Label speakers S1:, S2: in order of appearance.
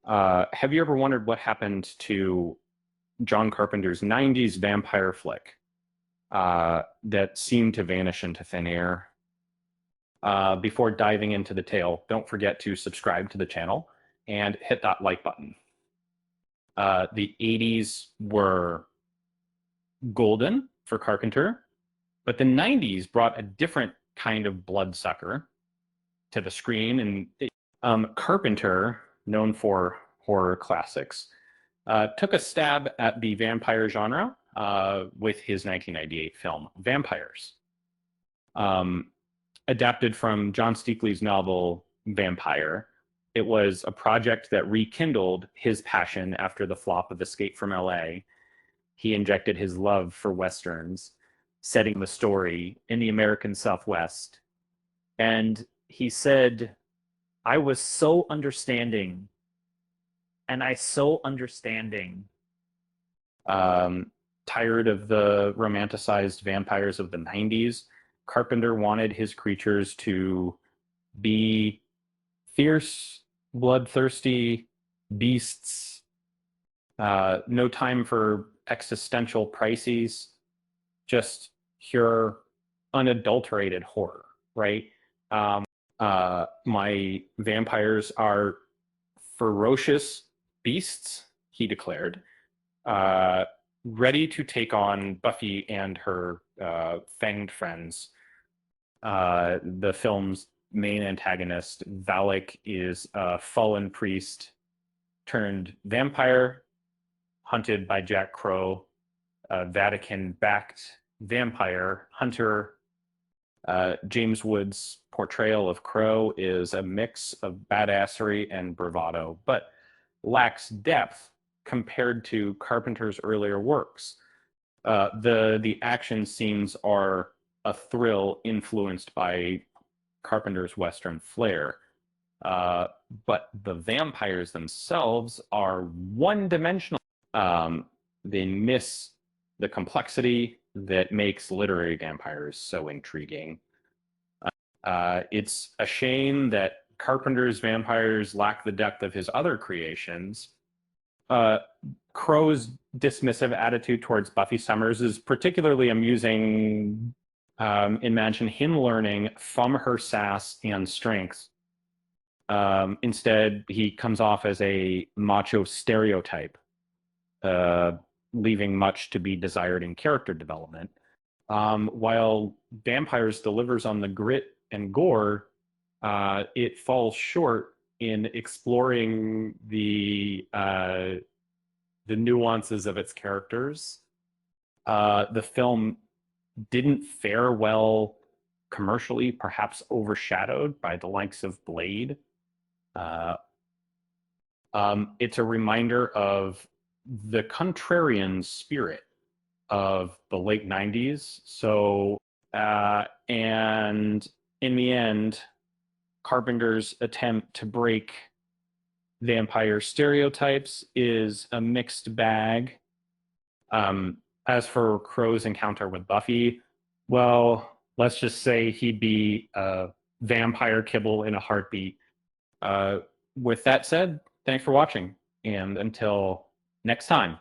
S1: Have you ever wondered what happened to John Carpenter's 90s vampire flick that seemed to vanish into thin air? Before diving into the tale, don't forget to subscribe to the channel and hit that like button. The 80s were golden for Carpenter, but the 90s brought a different kind of bloodsucker to the screen. And Carpenter, known for horror classics, took a stab at the vampire genre with his 1998 film Vampires, adapted from John Steakley's novel Vampire. It was a project that rekindled his passion after the flop of Escape from LA. He injected his love for Westerns, setting the story in the American Southwest. And he said, I was so understanding, and I so understanding, tired of the romanticized vampires of the 90s. Carpenter wanted his creatures to be fierce, bloodthirsty beasts. No time for existential crises, just pure, unadulterated horror, right? My vampires are ferocious beasts, he declared, ready to take on Buffy and her fanged friends. The film's main antagonist, Valak, is a fallen priest turned vampire, hunted by Jack Crow, a Vatican-backed vampire hunter. James Woods' portrayal of Crow is a mix of badassery and bravado, but lacks depth compared to Carpenter's earlier works. The action scenes are a thrill influenced by Carpenter's Western flair, but the vampires themselves are one-dimensional. They miss the complexity that makes literary vampires so intriguing. It's a shame that Carpenter's vampires lack the depth of his other creations. Crow's dismissive attitude towards Buffy Summers is particularly amusing. Imagine him learning from her sass and strength. Instead, he comes off as a macho stereotype, leaving much to be desired in character development. While Vampires delivers on the grit and gore, it falls short in exploring the nuances of its characters. The film didn't fare well commercially, perhaps overshadowed by the likes of Blade. It's a reminder of the contrarian spirit of the late 90s. So, and in the end, Carpenter's attempt to break vampire stereotypes is a mixed bag. As for Crow's encounter with Buffy, well, let's just say he'd be a vampire kibble in a heartbeat. With that said, thanks for watching, and until next time.